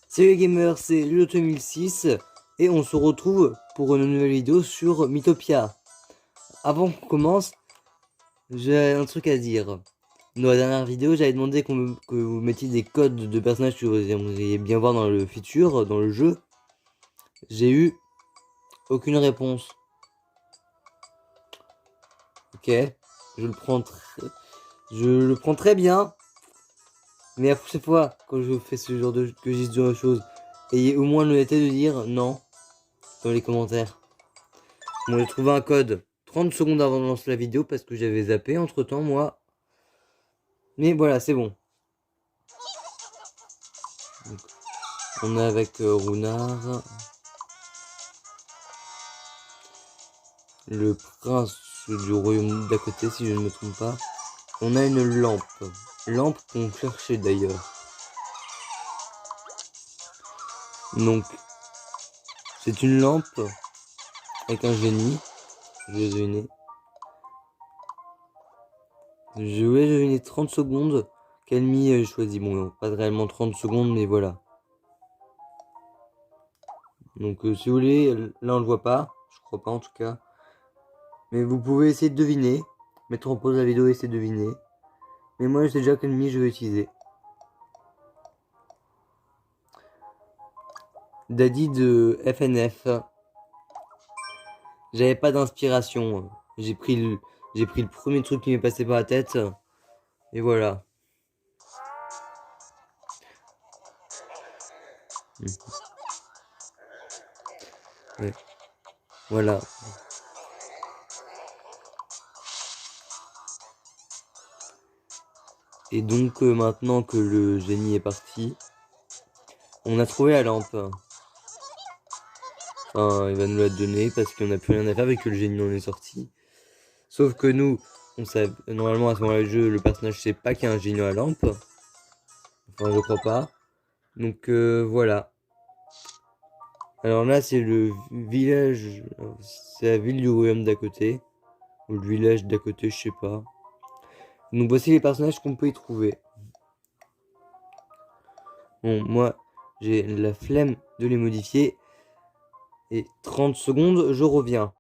Salut les gamers, c'est Ludo 2006 et on se retrouve pour une nouvelle vidéo sur Mythopia. Avant qu'on commence, j'ai un truc à dire. Dans la dernière vidéo, j'avais demandé que vous mettiez des codes de personnages que vous aimeriez bien voir dans le futur, dans le jeu. J'ai eu aucune réponse. Ok, je le prends très bien. Mais la prochaine fois, quand je fais ce genre de choses, ayez au moins l'honnêteté de dire non dans les commentaires. Bon, j'ai trouvé un code 30 secondes avant de lancer la vidéo parce que j'avais zappé entre temps, moi. Mais voilà, c'est bon. Donc, on est avec Runard, le prince du royaume d'à côté, si je ne me trompe pas. On a une lampe. Lampe qu'on cherchait d'ailleurs. Donc, c'est une lampe avec un génie. Je vais deviner. Je voulais deviner 30 secondes. Quel mi j'ai choisi? Bon, pas réellement 30 secondes, mais voilà. Donc, si vous voulez, là on le voit pas. Je crois pas en tout cas. Mais vous pouvez essayer de deviner. Mettre en pause la vidéo et essayer de deviner. Mais moi, je sais déjà quel mi je vais utiliser. Daddy de FNF. J'avais pas d'inspiration. J'ai pris le premier truc qui m'est passé par la tête. Et voilà. Ouais. Voilà. Et donc, maintenant que le génie est parti, on a trouvé la lampe. Enfin, il va nous la donner parce qu'on n'a plus rien à faire avec que le génie en est sorti. Sauf que nous, on sait, normalement à ce moment-là du jeu, le personnage sait pas qu'il y a un génie à la lampe. Enfin, je crois pas. Donc voilà. Alors là, c'est le village, c'est la ville du royaume d'à côté. Ou le village d'à côté, je sais pas. Donc voici les personnages qu'on peut y trouver. Bon, moi, j'ai la flemme de les modifier. Et 30 secondes, je reviens.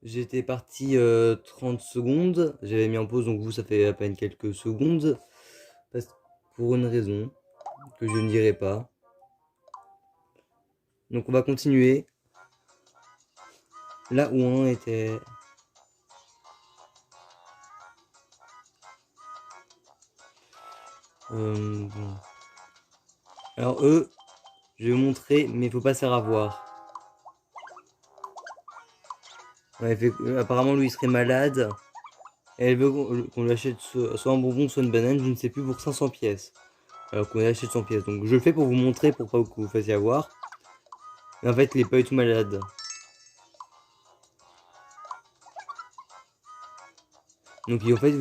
J'étais parti 30 secondes. J'avais mis en pause, donc vous, ça fait à peine quelques secondes. Pour une raison que je ne dirai pas. Donc on va continuer. Là où on était. Bon. Alors eux, je vais vous montrer, mais il faut pas se faire avoir. Ouais, apparemment lui il serait malade. Et elle veut qu'on lui achète soit un bonbon, soit une banane, je ne sais plus, pour 500 pièces. Alors qu'on lui achète 100 pièces. Donc je le fais pour vous montrer, pour pas que vous fassiez avoir. Mais en fait, il est pas du tout malade. Donc en fait,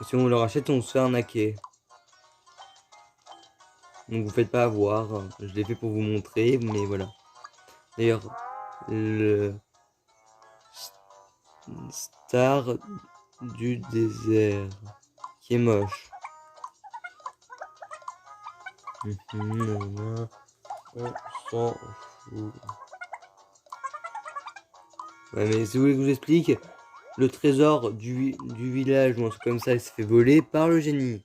si on leur achète, on se fait arnaquer. Donc vous faites pas avoir. Je l'ai fait pour vous montrer, mais voilà. D'ailleurs, le star du désert, qui est moche. On s'en fout. Ouais, mais si vous voulez que je vous explique, le trésor du village ou un truc comme ça, il se fait voler par le génie.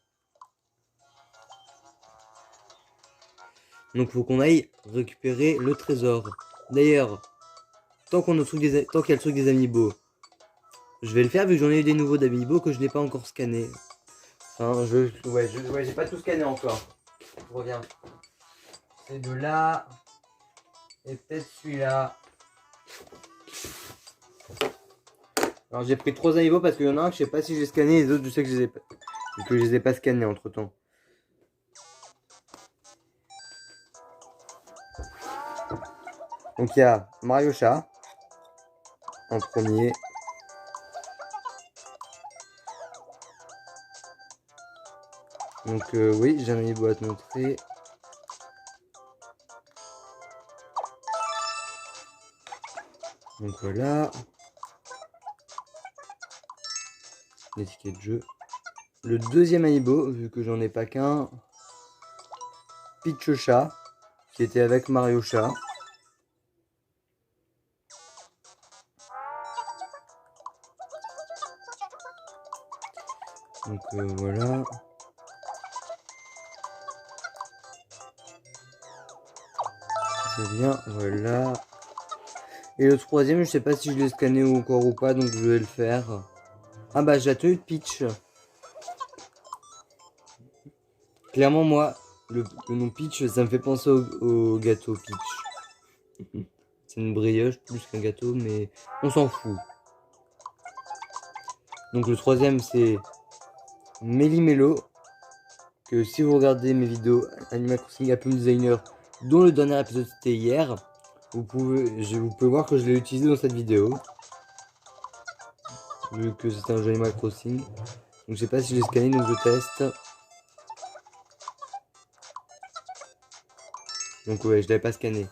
Donc faut qu'on aille récupérer le trésor. D'ailleurs, tant qu'il y a le truc des amiibo, je vais le faire vu que j'en ai eu des nouveaux d'amiibo que je n'ai pas encore scanné. Enfin, ouais, j'ai pas tout scanné encore. Je reviens. C'est de là. Et peut-être celui-là. Alors j'ai pris 3 amiibo parce qu'il y en a un que je sais pas si j'ai scanné, les autres je sais que je les ai pas scannés entre temps. Donc il y a Mario Chat en premier. Donc oui, j'ai un amiibo à te montrer. Donc voilà. L'étiquette de jeu. le deuxième amiibo, vu que j'en ai pas qu'un. Peach Chat, qui était avec Mario Chat. Donc voilà. C'est bien, voilà. Et le troisième, je sais pas si je l'ai scanné encore ou pas, donc je vais le faire. Ah bah j'ai la tenue de Peach. Clairement moi, le nom Peach, ça me fait penser au gâteau Peach. C'est une brioche plus qu'un gâteau, mais on s'en fout. Donc le troisième c'est Méli-Mélo, que si vous regardez mes vidéos Animal Crossing Happy Designer, dont le dernier épisode c'était hier, vous pouvez voir que je l'ai utilisé dans cette vidéo. Vu que c'était un jeu Animal Crossing. Donc je sais pas si je l'ai scanné, donc je teste. Donc ouais, je l'avais pas scanné.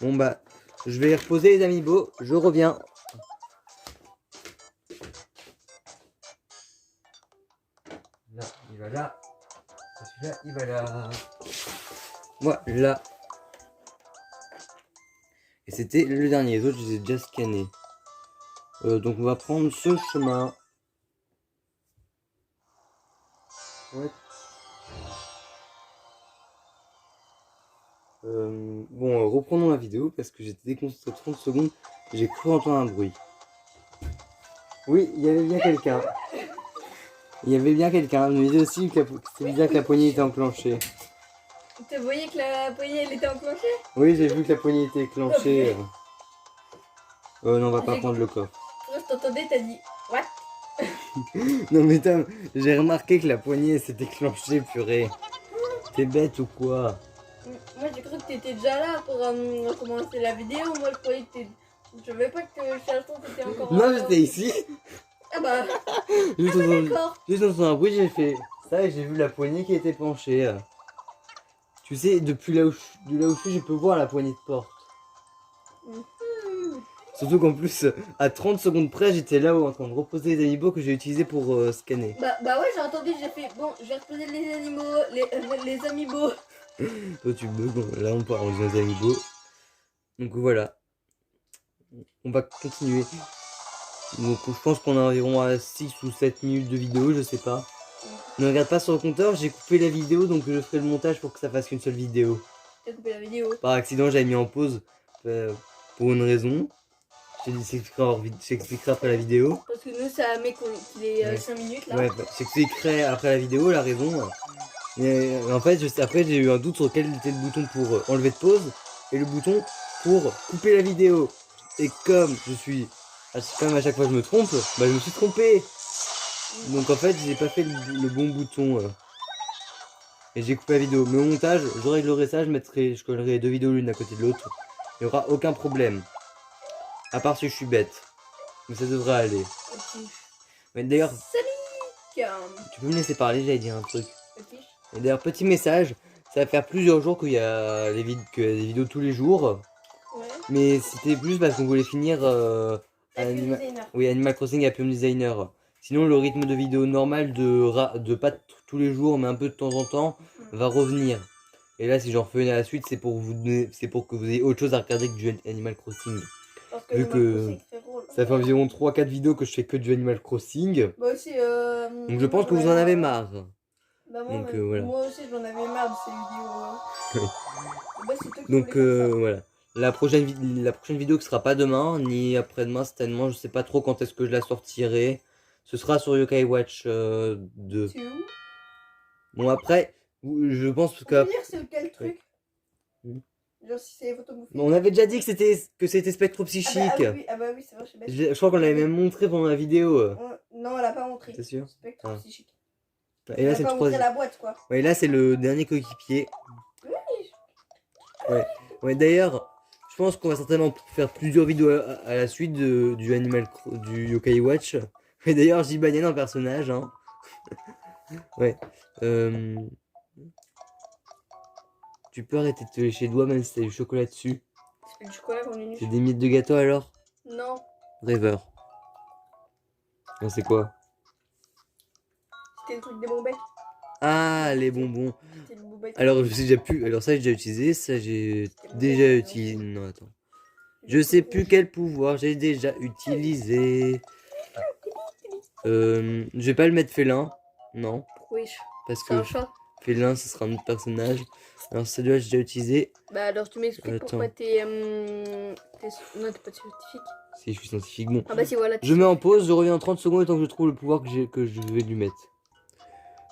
Bon bah, je vais reposer les amiibo, je reviens. Là, il va là. Celui-là, il va là. Voilà. Et c'était le dernier, les autres je les ai déjà scannés. Donc on va prendre ce chemin. Ouais. Bon, reprenons la vidéo parce que j'étais déconcentré 30 secondes et j'ai cru entendre un bruit. Oui, il y avait bien quelqu'un. Il y avait bien quelqu'un. Je me disais aussi que c'était bizarre que la poignée était enclenchée. Tu voyais que la poignée elle était enclenchée? Oui, j'ai vu que la poignée était enclenchée. Non, on va pas prendre le coffre. Moi je t'entendais, t'as dit what? Non mais Tom, j'ai remarqué que la poignée s'est déclenchée, purée. T'es bête ou quoi? Moi j'ai cru que t'étais déjà là pour commencer la vidéo. Moi je croyais que t'étais. Je savais pas que Charlton t'étais encore. Non, j'étais ici. Ah bah. Juste D'accord. dans un bruit, j'ai fait ça et j'ai vu la poignée qui était penchée. Tu sais, depuis là où je suis, je peux voir la poignée de porte. Surtout qu'en plus, à 30 secondes près, j'étais là-haut en train de reposer les amiibo que j'ai utilisés pour scanner. Bah ouais, j'ai entendu, j'ai fait bon, je vais reposer les animaux, les amiibo. Toi tu bugs, bon, là on part en faisant des amiibo. Donc voilà. On va continuer. Donc je pense qu'on est environ à 6 ou 7 minutes de vidéo, je sais pas. Ne regarde pas sur le compteur, j'ai coupé la vidéo donc je ferai le montage pour que ça fasse qu'une seule vidéo. T'as coupé la vidéo. Par accident, j'avais mis en pause pour une raison. Je t'expliquerai après la vidéo. Parce que nous, ça met qu'il est 5 minutes là. Ouais, je t'expliquerai après la vidéo la raison. Et en fait, après, j'ai eu un doute sur quel était le bouton pour enlever de pause et le bouton pour couper la vidéo. Et comme comme à chaque fois je me trompe, bah je me suis trompé. Donc en fait, j'ai pas fait le bon bouton. Et j'ai coupé la vidéo. Mais au montage, je réglerai ça, je collerai deux vidéos l'une à côté de l'autre. Il n'y aura aucun problème. À part si je suis bête. Mais ça devrait aller. Mais d'ailleurs, tu peux me laisser parler, j'allais dire un truc. Et d'ailleurs, petit message, ça va faire plusieurs jours qu'il y a des vidéos tous les jours. Ouais. Mais c'était plus parce qu'on voulait finir Animal Crossing Happy Home Designer. Sinon, le rythme de vidéo normal de pas tous les jours, mais un peu de temps en temps, va revenir. Et là, si j'en refais une à la suite, c'est pour que vous ayez autre chose à regarder que du Animal Crossing. Parce que Vu que ça fait environ 3-4 vidéos que je fais que du Animal Crossing. Bah aussi, donc je pense que vous en avez marre. Bah donc voilà. Moi aussi j'en avais marre de ces vidéos. Bah, c'est toi qui donc voilà. La prochaine vidéo qui sera pas demain, ni après-demain certainement, je sais pas trop quand est-ce que je la sortirai. Ce sera sur Yokai Watch 2. Bon après, je pense que... On peut dire c'est quel truc? Genre si c'est photomorphique. On avait déjà dit que c'était spectropsychique. Ah bah oui, c'est vrai, je suis bête. Je crois qu'on l'avait même montré pendant la vidéo. Non, elle a pas montré. T'es sûr? Spectropsychique. Et là c'est le troisième. La boîte quoi. Ouais, là c'est le dernier coéquipier. Oui. Ouais, d'ailleurs, je pense qu'on va certainement faire plusieurs vidéos à la suite du Yokai Watch. Et d'ailleurs, j'y banane en personnage. Hein. Ouais. Tu peux arrêter de te lécher les doigts même si t'as du chocolat dessus. C'est du chocolat qu'on est. C'est des miettes de gâteau alors? Non. Rêveur. Non, c'est quoi? C'était le truc des bons becs. Ah, les bonbons. C'était le bon bec. Alors, j'ai déjà pu. Alors, ça, j'ai déjà utilisé. Ça, j'ai déjà utilisé. Non, attends. Je sais plus quel pouvoir j'ai déjà utilisé. Je vais pas le mettre félin. Non. Wesh. Parce C'est un que chat. félin, ce sera un autre personnage. Alors, celui-là, j'ai déjà utilisé. Bah alors tu m'expliques Attends. pourquoi t'es... Non, t'es pas scientifique. Si je suis scientifique. Bon. Ah bah si, voilà. Je mets en pause, je reviens en 30 secondes tant que je trouve le pouvoir que je vais lui mettre.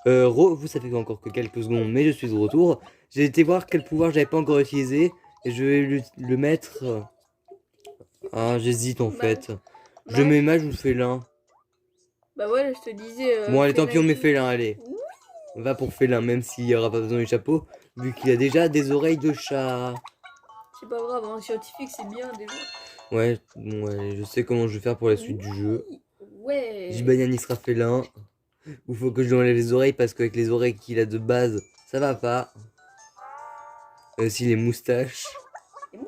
Vous, ça fait encore que quelques secondes, mais je suis de retour. J'ai été voir quel pouvoir j'avais pas encore utilisé. Et je vais le mettre. Ah, j'hésite en fait. Je mets mage ou félin. Bah ouais, je te disais... Bon, allez, tant pis, on met félin. félin, allez. Va pour félin, même s'il n'y aura pas besoin du chapeau. Vu qu'il a déjà des oreilles de chat. C'est pas grave, un scientifique c'est bien déjà. Ouais, bon, allez, je sais comment je vais faire pour la suite du jeu. Ouais. Jibanian, il sera félin. Ou faut que je lui enlève les oreilles parce qu'avec les oreilles qu'il a de base, ça va pas. Aussi les moustaches.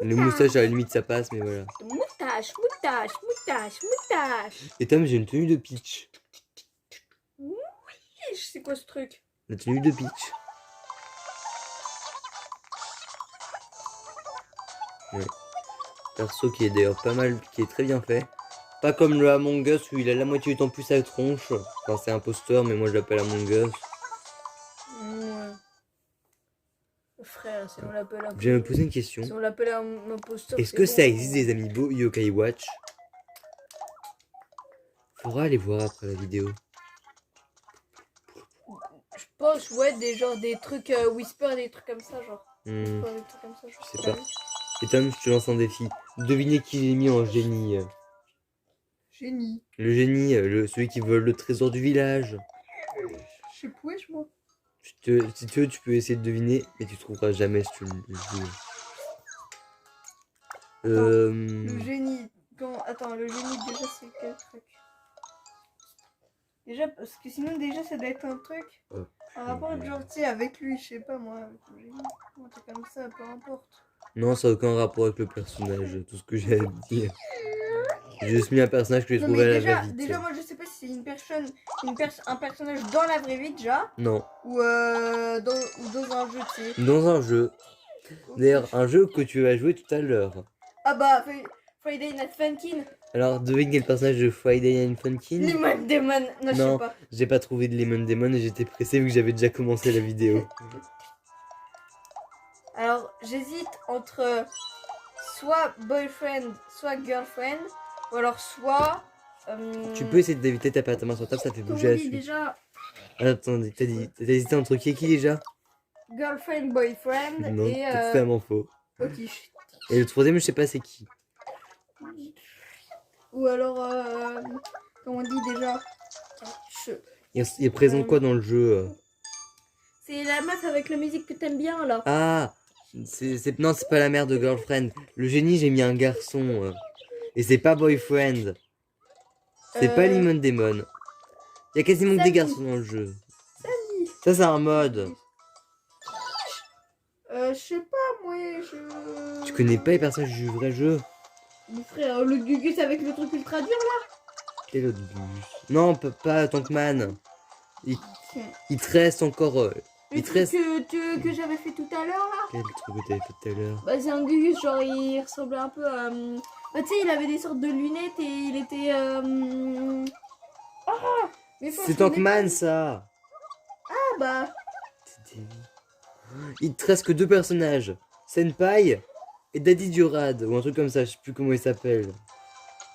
Les moustaches à la limite ça passe, mais voilà. Moustache, moustache, moustache, moustache. Et Tom, j'ai une tenue de Peach. C'est quoi ce truc? La tenue de Peach. Ouais. Perso qui est d'ailleurs pas mal, qui est très bien fait. Pas comme le Among Us où il a la moitié du temps plus sa tronche. Enfin c'est imposteur mais moi je l'appelle Among Us. Ouais. Frère, si on l'appelle un... Je vais me poser une question. Si on l'appelle un imposteur... Est-ce que ça existe des amiibo Yokai Watch? Faudra aller voir après la vidéo. Je pense, ouais, des trucs Whisper, des trucs comme ça, genre. Hmm, Des trucs comme ça, je sais pas. Et Tom, je te lance un défi. Devinez qui j'ai mis en génie. Génie. Le génie, celui qui vole le trésor du village. Je sais pas, moi. Si tu veux, tu peux essayer de deviner, mais tu trouveras jamais si tu le joues. Le génie. Attends, le génie, déjà, c'est quel truc? Déjà, parce que sinon, déjà, ça doit être un truc. Un rapport, genre, tu sais, avec lui, je sais pas moi. Avec le génie. Un truc comme ça, peu importe. Non, ça n'a aucun rapport avec le personnage, tout ce que j'ai à dire. J'ai juste mis un personnage que j'ai Non, trouvé mais à la déjà, vraie vie. déjà, moi, je sais pas si c'est une personne, un personnage dans la vraie vie, déjà. Non, Ou dans un jeu, tu sais. dans un jeu. D'ailleurs, un jeu que tu vas jouer tout à l'heure. Ah bah, Friday Night Funkin'. Alors, devine quel personnage de Friday Night Funkin'. Lemon Demon. Non, je sais Non, pas. j'ai pas trouvé de Lemon Demon et j'étais pressé vu que j'avais déjà commencé la vidéo. Alors, j'hésite entre soit boyfriend, soit girlfriend, ou alors soit... Tu peux essayer d'éviter de taper ta main sur table, ça fait bouger la oui, suite. déjà, Attendez, t'as hésité entre qui et qui déjà? girlfriend, boyfriend, Non, et... totalement faux. Ok. Et le troisième, je sais pas c'est qui. Ou alors, comment on dit déjà? Il présente quoi dans le jeu? C'est la meuf avec la musique que t'aimes bien, là. Ah, non, c'est pas la mère de girlfriend. Le génie, j'ai mis un garçon. Et c'est pas boyfriend. C'est pas Lemon Demon. Il y a quasiment que des garçons dans le jeu. Ça, c'est un mode. Je sais pas, moi, je... Tu connais pas les personnages du vrai jeu? Mon frère, le Gugus avec le truc ultra dur, là. Quel autre bus? Non, pas Tankman. Il te reste encore... Le truc que j'avais fait tout à l'heure, là. Quel truc que t'avais fait tout à l'heure? Bah, c'est un Gugus, genre, il ressemblait un peu à... Bah, tu sais, il avait des sortes de lunettes et il était... Ah, mais faut- C'est je connais Tankman, pas. ça. Ah, bah... Il te reste que deux personnages. Senpai et Daddy Durad. Ou un truc comme ça, je sais plus comment il s'appelle.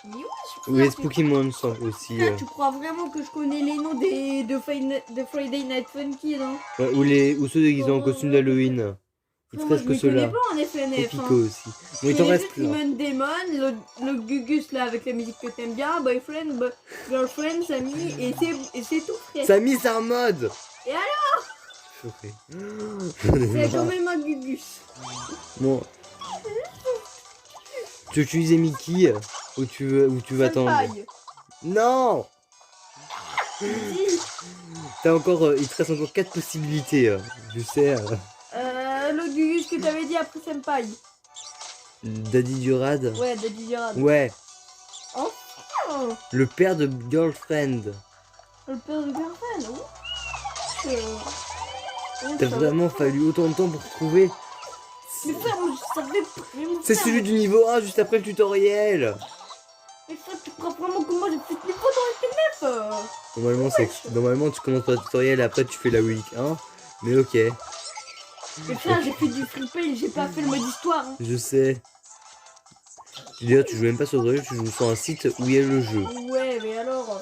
Mais ouais, Ou les Spooky Monsters aussi. Frère, tu crois vraiment que je connais les noms de Friday Night Funky, non? Ouais, ou ceux déguisés en costume d'Halloween. Il te Moi, reste je que me connais ceux-là. pas en Et FNF, Pico hein. aussi. Bon, il t'en reste plein. Lemon Demon, le Gugus là avec la musique que t'aimes bien, boyfriend, girlfriend, Samy, et c'est tout, frère. Samy, c'est un mode. Et alors? Chauffé. C'est quand même un Gugus. Bon. Tu veux utiliser Mickey ou tu veux attendre? Senpai. Non. Si. T'as encore, il te reste encore 4 possibilités. Je sais. Le Gugus que t'avais dit après Senpai. Daddy Durad. Ouais, Daddy Durad. Ouais. Oh. Le père de Girlfriend. Le père de girlfriend, oui. T'as vraiment fallu autant de temps pour trouver. Mais frère, moi je savais pas. Mais mon C'est frère, celui du niveau 1 juste après le tutoriel. Mais frère, tu crois vraiment que moi j'ai fait ce niveau dans le FNF Normalement tu commences par le tutoriel et après tu fais la week 1. Mais ok, Mais frère, j'ai fait du free play, j'ai pas fait le mode histoire. Hein. je sais. D'ailleurs tu joues même pas sur le jeu, tu joues sur un site où il y a le jeu. Ouais, mais alors.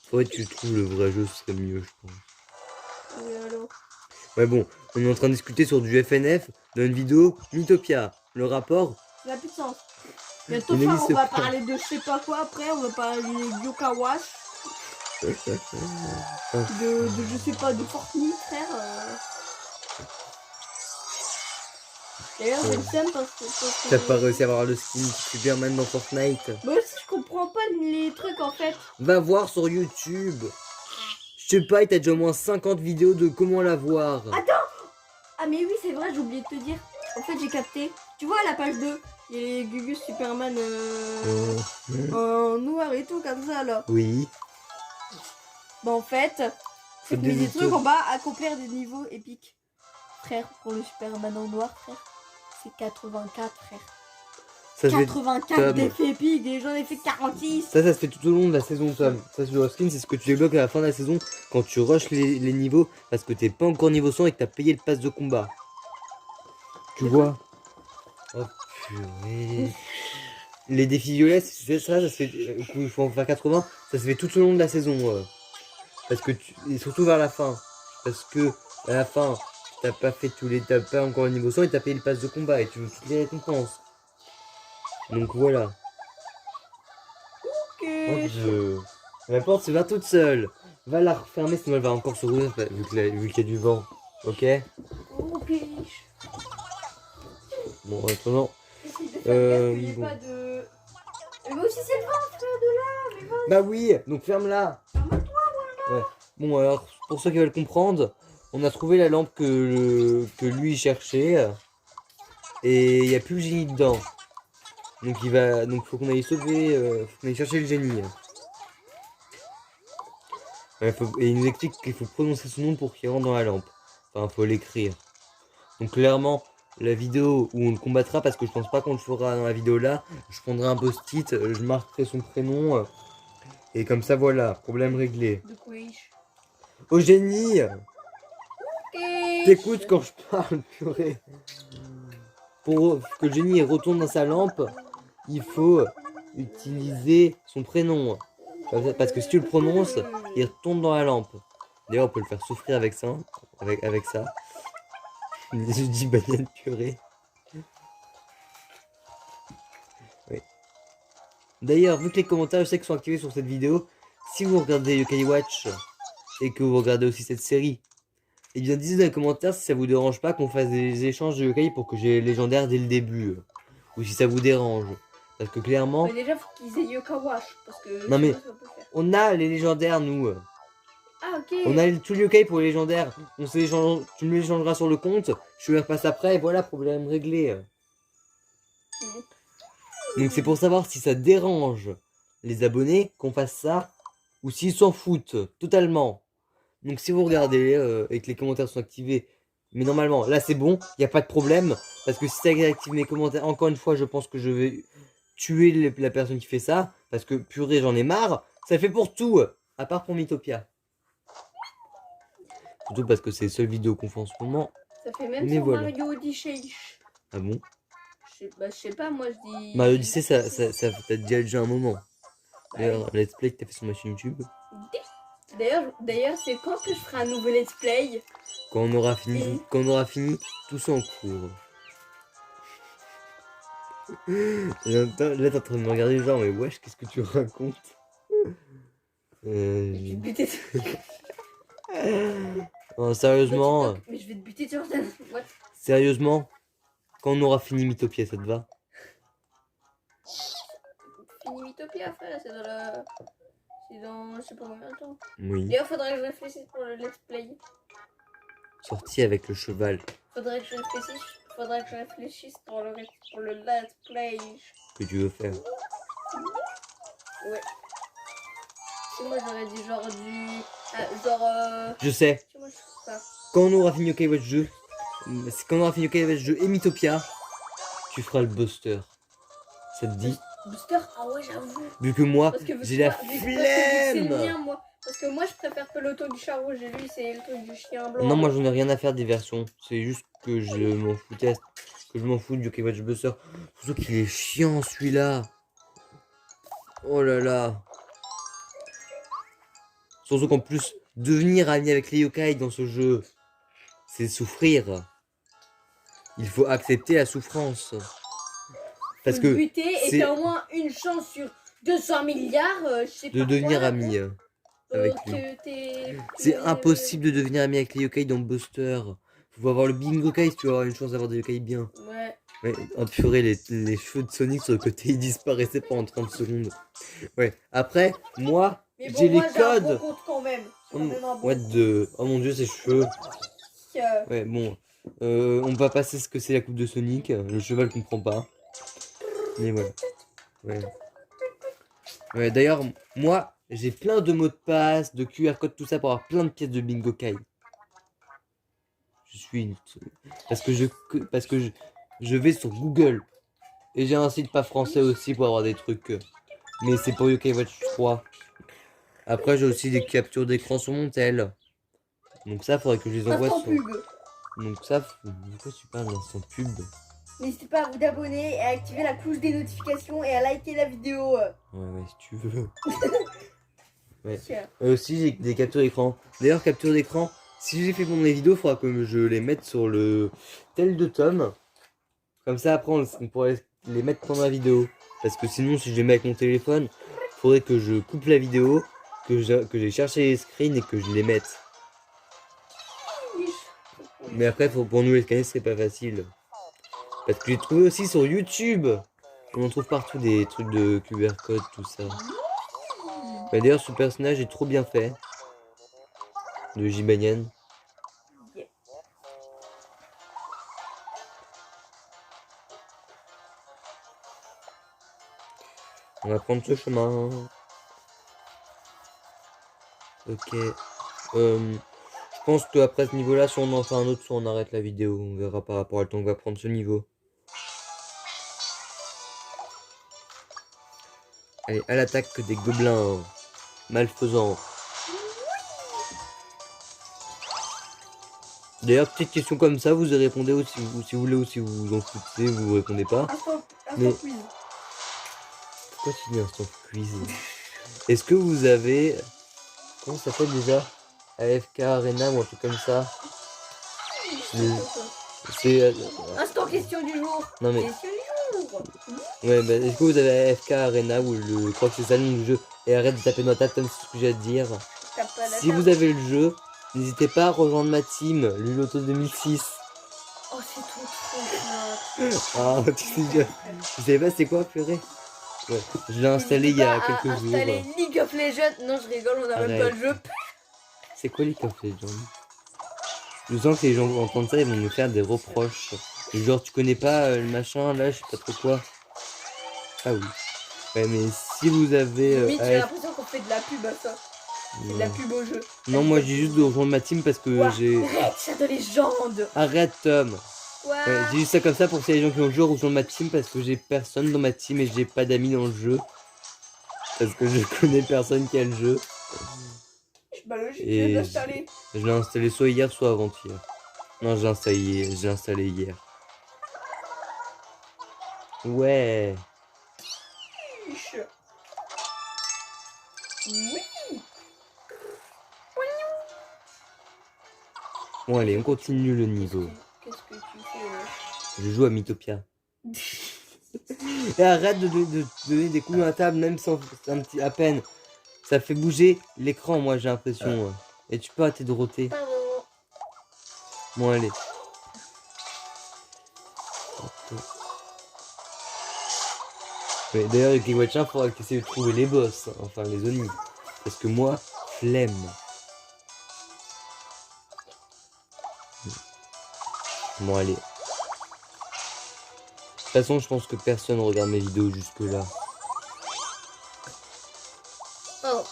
Faudrait que tu trouves le vrai jeu, ce serait mieux je pense. Mais alors. Ouais bon, on est en train de discuter sur du FNF dans une vidéo Mythopia. Le rapport, Ça n'a plus de sens. Bientôt, Il frère, n'existe on va pas. parler de je sais pas quoi après, on va parler de Yoka Wash. De je sais pas, de Fortnite, frère. D'ailleurs, j'ai le seum parce que. t'as pas réussi à avoir le skin Superman dans Fortnite. Moi aussi, je comprends pas les trucs en fait. Va voir sur YouTube. Je sais pas, il t'a déjà au moins 50 vidéos de comment l'avoir. Attends. Ah, mais oui, c'est vrai, j'ai oublié de te dire. En fait, j'ai capté. Tu vois, à la page 2, il y a les Gugus Superman en noir et tout, comme ça là. Oui. Bah, en fait, c'est des des trucs autos. en bas, accomplir des niveaux épiques. Frère, pour le Superman en noir, frère, c'est 84, frère. Ça se fait, 84 Tom. d'effets épiques, et j'en ai fait 46. ça se fait tout au long de la saison, Tom. Ça, sur le skin, c'est ce que tu débloques à la fin de la saison quand tu rushes les niveaux parce que t'es pas encore niveau 100 et que t'as payé le pass de combat. Tu vois? Oh purée. Les défis violets, ça se fait. Il faut en faire 80, ça se fait tout au long de la saison. Parce que et surtout vers la fin. Parce que à la fin, t'as pas fait t'as pas encore le niveau 100 et t'as payé le pass de combat et tu veux toutes les récompenses. Donc voilà. Ok. La porte se va toute seule. Va la refermer sinon elle va encore se rouvrir vu qu'il y a du vent. Ok? Ok. Bon, attends. Essaye de faire gaffe qu'il y ait bon. pas de. Mais moi aussi, c'est le vent, frère, de là. Mais va. Bah oui, donc ferme-la. Ferme-toi, Ouais. Bon alors, pour ceux qui veulent comprendre, on a trouvé la lampe que lui cherchait. Et il n'y a plus le génie dedans. Donc faut qu'on aille sauver, faut qu'on aille chercher le génie. Ouais, et il nous explique qu'il faut prononcer son nom pour qu'il rentre dans la lampe. Enfin, faut l'écrire. Donc clairement, la vidéo où on le combattra, parce que je pense pas qu'on le fera dans la vidéo là, je prendrai un post-it, je marquerai son prénom, et comme ça voilà, problème réglé. De quiche. Au génie, Ok. t'écoutes quand je parle, purée. Pour que le génie retourne dans sa lampe, il faut utiliser son prénom. Parce que si tu le prononces, il retombe dans la lampe. D'ailleurs, on peut le faire souffrir avec ça. Avec ça. Je dis banane purée. Oui. D'ailleurs, vu que les commentaires, je sais qu'ils sont activés sur cette vidéo, si vous regardez Yokai Watch et que vous regardez aussi cette série, eh bien, dites dans les commentaires si ça vous dérange pas qu'on fasse des échanges de yokai pour que j'ai légendaire dès le début. Ou si ça vous dérange. Parce que clairement, Mais déjà, faut qu'ils aient Yoka Wash. Parce que. Non, mais- sinon, ça va pas faire. on a les légendaires, nous. Ah, ok. On a tout le yokai pour les légendaires. Tu me les échangeras sur le compte, je te les repasse après, et voilà, problème réglé. Donc c'est pour savoir si ça dérange les abonnés qu'on fasse ça, ou s'ils s'en foutent totalement. Donc si vous regardez et que les commentaires sont activés, mais normalement là c'est bon, il n'y a pas de problème, parce que si ça active mes commentaires, encore une fois je pense que je vais tuer la personne qui fait ça, parce que purée j'en ai marre, ça fait pour tout, à part pour Mythopia. Surtout parce que c'est les seules vidéos qu'on fait en ce moment. Ça fait même Mais sur voilà. Mario Odyssey. Ah bon? Je sais pas, moi je dis. Mario Odyssey ça t'as déjà un moment. D'ailleurs, un let's play que t'as fait sur ma chaîne YouTube. D'ailleurs, c'est quand que je ferai un nouveau let's play? Quand on aura fini tout ça en cours. Et en même temps, là t'es en train de me regarder genre mais wesh qu'est-ce que tu racontes? Je vais te buter Oh, sérieusement, Mais je vais te buter sur scène. What? sérieusement, quand on aura fini Mythopia, ça te va? Fini Mythopia, frère, c'est dans la. C'est dans. Je sais pas combien de temps. Oui. D'ailleurs, faudrait que je réfléchisse pour le let's play. Sorti avec le cheval Faudrait que je réfléchisse pour le let's play. que tu veux faire. Ouais. Si moi j'aurais dit genre du. Genre. Je sais, Si moi je ferais quand on aura fini Yokai Watch 2, quand on aura fini Yokai Watch 2 et Mythopia, tu feras le Buster. Ça te dit? Booster, ah ouais, j'avoue. Vu que moi, Parce que j'ai la parce que c'est le flemme. mien, moi. Parce que moi, je préfère Peloton du chat rouge et lui, c'est le truc du chien blanc. Non, moi j'en ai rien à faire des versions. C'est juste que je m'en foutais. Que je m'en fous du Yokai Watch Buster. Surtout qu'il est chiant celui-là. Oh là là. Surtout qu'en plus, devenir ami avec les yokai dans ce jeu, c'est souffrir. Il faut accepter la souffrance. Parce que buter et c'est t'as au moins une chance sur 200 milliards, je sais pas de devenir quoi, ami avec lui. C'est impossible de devenir ami avec les yokai dans Buster. Faut avoir le Bingokai si tu veux avoir une chance d'avoir des yokai bien. Ouais. Ouais, oh purée, les cheveux de Sonic sur le côté ils disparaissaient pendant 30 secondes. Ouais, après, moi, Mais bon, j'ai les moi, j'ai un codes. bon compte quand même. J'ai quand même un bon What de... Oh mon dieu, ses cheveux. compte. Ouais, bon. On va passer ce que c'est la coupe de Sonic. Le cheval comprend pas. Mais voilà. Ouais. Ouais, d'ailleurs, moi, j'ai plein de mots de passe, de QR code, tout ça pour avoir plein de pièces de Bingo Kai. Je suis une... Parce que je vais sur Google. Et j'ai un site pas français aussi pour avoir des trucs. Mais c'est pour Yokai Watch 3. Après, j'ai aussi des captures d'écran sur mon tel. Donc ça, faudrait que je les envoie Instant sur... pub. Donc ça, pourquoi tu parles d'instant pub? N'hésitez pas à vous abonner et à activer la cloche des notifications et à liker la vidéo. Ouais, si tu veux. Ouais. Tiens. Aussi, j'ai des captures d'écran. D'ailleurs, capture d'écran, si j'ai fait pour mes vidéos, il faudra que je les mette sur le tel de Tom. Comme ça, après, on pourrait les mettre pendant la vidéo. Parce que sinon, si je les mets avec mon téléphone, il faudrait que je coupe la vidéo, que j'ai cherché les screens et que je les mette. Mais après, pour nous les scanner, c'est pas facile. Parce que j'ai trouvé aussi sur YouTube. On en trouve partout des trucs de QR code, tout ça. Bah, d'ailleurs, ce personnage est trop bien fait. De Jibanyan. Yeah. On va prendre ce chemin. Ok. Je pense qu'après ce niveau-là, si on en fait un autre, soit on arrête la vidéo. On verra par rapport au temps qu'on va prendre ce niveau. Allez, à l'attaque des gobelins malfaisants. D'ailleurs, petite question comme ça, vous y répondez aussi, si vous voulez ou si vous vous en foutez, vous répondez pas. Instant Mais- quiz. Pourquoi tu dis instant quiz? Est-ce que vous avez... Comment ça s'appelle déjà? AFK Arena ou un truc comme ça? C'est... Instant question du jour. Non mais... Question du jour. Ouais, bah, est-ce que vous avez AFK Arena ou je crois que c'est ça le nom du jeu? Et arrête de taper dans ta table, c'est ce que j'ai à te dire. Tape pas la Si table. vous avez le jeu, n'hésitez pas à rejoindre ma team, Luloto 2006. Oh, c'est trop trop Ah, tu sais déjà. Tu savais pas c'est quoi, purée? Ouais, je l'ai installé il y a quelques jours. Installer League of Legends. Non, je rigole, on a même pas Arrête. le jeu. C'est quoi League of Legends? Je sens que les gens vont entendre ça, ils vont nous faire des reproches. Genre, tu connais pas le machin, là, je sais pas trop quoi. Ah oui. Ouais, mais si vous avez... Limite, j'ai AF... l'impression qu'on fait de la pub à ça. C'est de la pub au jeu. Non, moi, j'ai juste de rejoindre ma team parce que Ouah, j'ai... Arrête, chat de légende. Arrête, Tom. Quoi? Ouais, j'ai juste ça comme ça pour que les gens qui ont le jeu rejoignent ma team parce que j'ai personne dans ma team et j'ai pas d'amis dans le jeu. Parce que je connais personne qui a le jeu. Bah logique, Et je viens d'installer. Je l'ai installé soit hier, soit avant-hier. Non, j'ai installé hier. Ouais. Fiche. Oui. Bon, allez, on continue le niveau. Qu'est-ce que tu fais? Je joue à Mythopia. Et arrête de donner des coups à la table, même sans un petit à peine. Ça fait bouger l'écran, moi, j'ai l'impression. Et tu peux arrêter de roter. Pardon. Bon, allez. Mais d'ailleurs, avec les Watcha, il faudra essayer de trouver les boss, hein, enfin les Oni. Parce que moi, flemme. Bon, allez. De toute façon, je pense que personne regarde mes vidéos jusque-là. Oh.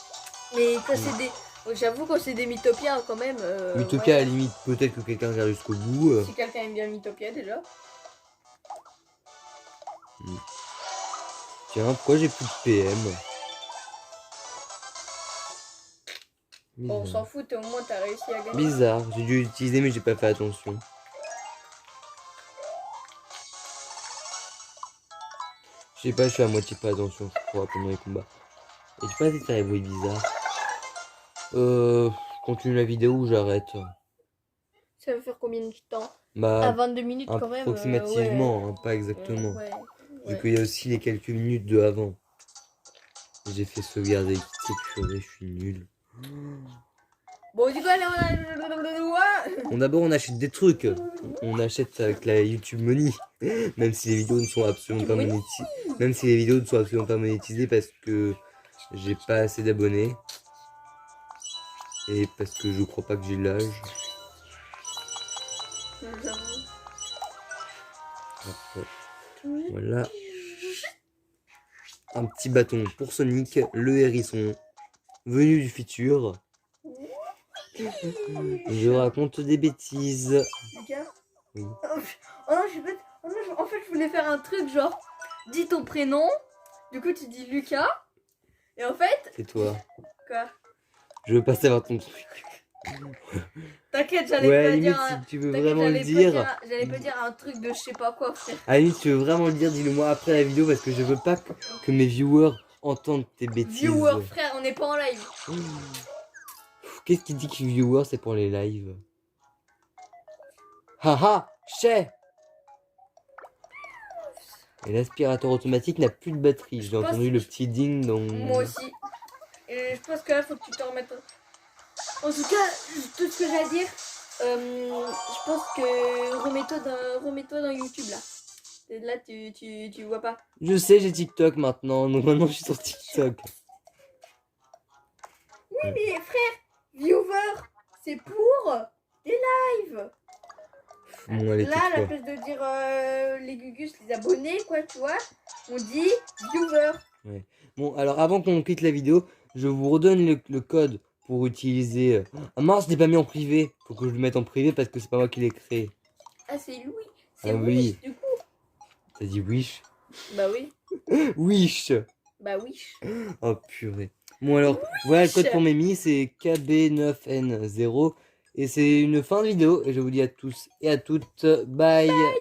Mais quand c'est des. J'avoue quand c'est des Mythopia quand même. Mythopia, à ouais. la limite, peut-être que quelqu'un regarde jusqu'au bout. Si quelqu'un aime bien Mythopia déjà. Tiens, pourquoi j'ai plus de PM? Bon, on s'en Bizarre. fout, au moins t'as réussi à gagner. Bizarre, j'ai dû l'utiliser mais j'ai pas fait attention. Je sais pas, je fais à moitié pas attention, je crois, pendant les combats. Et tu peux arrêter de faire des bruits bizarres. Je continue la vidéo ou j'arrête? Ça va faire combien de temps? Bah, À 22 minutes quand même. approximativement, hein, pas exactement. Vu qu'il y a aussi les quelques minutes de avant. J'ai fait sauvegarder, quitter, purée, je suis nul. Bon, du coup, allez, Bon, d'abord, on achète des trucs. On achète avec la YouTube Money. Même si les vidéos ne sont absolument pas monétisées. Même si les vidéos ne sont absolument pas monétisées parce que j'ai pas assez d'abonnés. Et parce que je crois pas que j'ai l'âge. Après, voilà. Un petit bâton pour Sonic, le hérisson venu du futur. Je raconte des bêtises. Lucas. Oui. Oh non, en fait, je voulais faire un truc genre, dis ton prénom, du coup tu dis Lucas, et en fait, C'est toi. quoi? Je veux pas savoir ton truc. T'inquiète, j'allais Ouais, à la pas limite, dire si tu veux t'inquiète, vraiment le j'allais pas dire. j'allais pas dire un truc de je sais pas quoi, frère. À la limite, si tu veux vraiment le dire, dis-le moi après la vidéo parce que je veux pas que mes viewers entendent tes bêtises. Viewer, frère, on n'est pas en live. Qu'est-ce qui dit que viewers c'est pour les lives? Haha, chais. Et l'aspirateur automatique n'a plus de batterie. J'ai pense entendu que- le petit ding dans... Moi aussi. Et je pense que là, faut que tu te remettes. En tout cas, tout ce que j'ai à dire, je pense que remets-toi dans YouTube là. Et là, tu vois pas. Je sais, j'ai TikTok maintenant. Donc maintenant, je suis sur TikTok. Oui, mais frère, viewer, c'est pour des lives. Bon, allez, Là, à la tais-toi. place de dire les gugus, les abonnés, quoi, tu vois, on dit viewer. Bon, alors avant qu'on quitte la vidéo, je vous redonne le code pour utiliser... Ah mince, je l'ai pas mis en privé. Faut que je le mette en privé parce que c'est pas moi qui l'ai créé. Ah, c'est Louis. C'est Ah Wish, oui. du coup. T'as dit wish? Bah oui. Wish. Bah Wish. Oh purée. Bon alors, voilà le code pour Mimi, c'est KB9N0. Et c'est une fin de vidéo. Et je vous dis à tous et à toutes, bye.